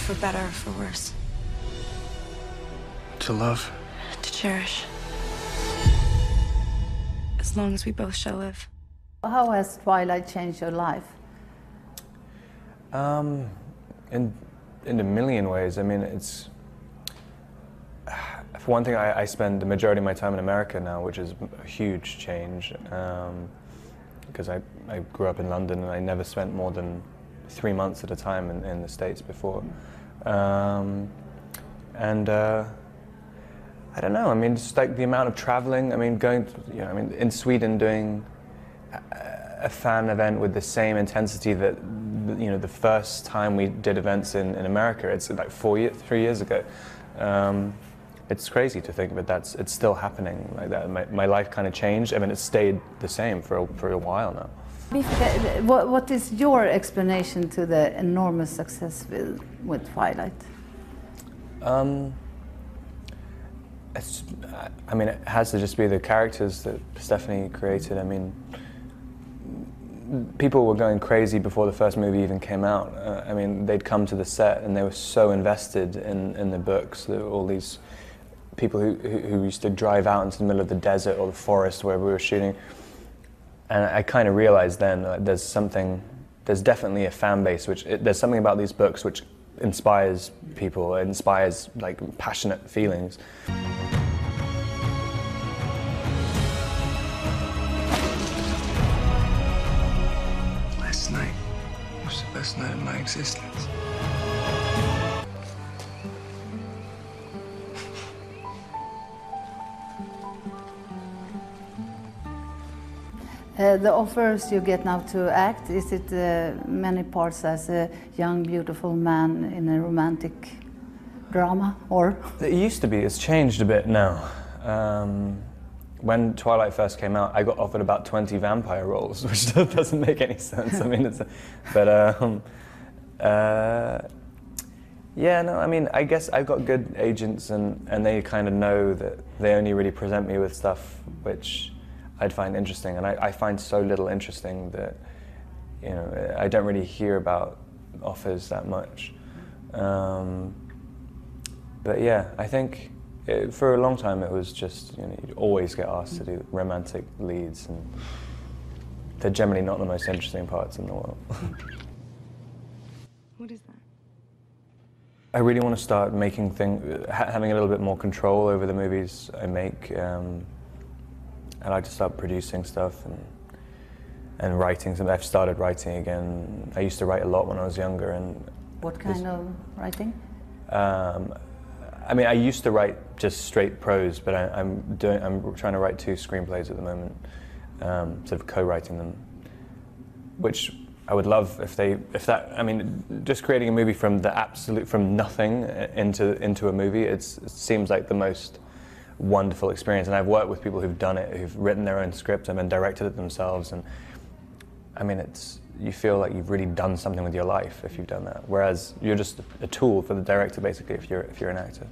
for better or for worse. To love. To cherish. As long as we both shall live. How has Twilight changed your life? In a million ways. I mean, it's... For one thing, I spend the majority of my time in America now, which is a huge change. Because I grew up in London and I never spent more than 3 months at a time in the States before. I don't know, I mean, just like the amount of traveling, I mean, going, you know, I mean, in Sweden doing a fan event with the same intensity that, you know, the first time we did events in America, it's like 3 years ago. It's crazy to think, but it's still happening like that. My life kind of changed. I mean, it's stayed the same for a while now. What is your explanation to the enormous success with Twilight? I mean, it has to just be the characters that Stephanie created. I mean, people were going crazy before the first movie even came out. I mean, they'd come to the set and they were so invested in the books. There were all these people who used to drive out into the middle of the desert or the forest where we were shooting. And I kind of realized then that there's definitely a fan base, there's something about these books which inspires people, it inspires like passionate feelings. Last night was the best night of my existence. The offers you get now to act, is it many parts as a young, beautiful man in a romantic drama, or? It used to be, it's changed a bit now. When Twilight first came out, I got offered about 20 vampire roles, which doesn't make any sense. I mean, yeah, no, I mean, I guess I've got good agents and they kind of know that they only really present me with stuff which I'd find interesting, and I find so little interesting that, you know, I don't really hear about offers that much. But yeah, I think for a long time it was just, you know, you'd always get asked to do romantic leads, and they're generally not the most interesting parts in the world. What is that? I really want to start making having a little bit more control over the movies I make. I like to start producing stuff and writing. I've started writing again. I used to write a lot when I was younger. And what kind of writing? I mean, I used to write just straight prose, but I'm trying to write 2 screenplays at the moment, sort of co-writing them, which I would love if that. I mean, just creating a movie from nothing into a movie. It seems like the most wonderful experience, and I've worked with people who've done it, who've written their own script and then directed it themselves, and I mean, you feel like you've really done something with your life if you've done that, whereas you're just a tool for the director basically if you're an actor.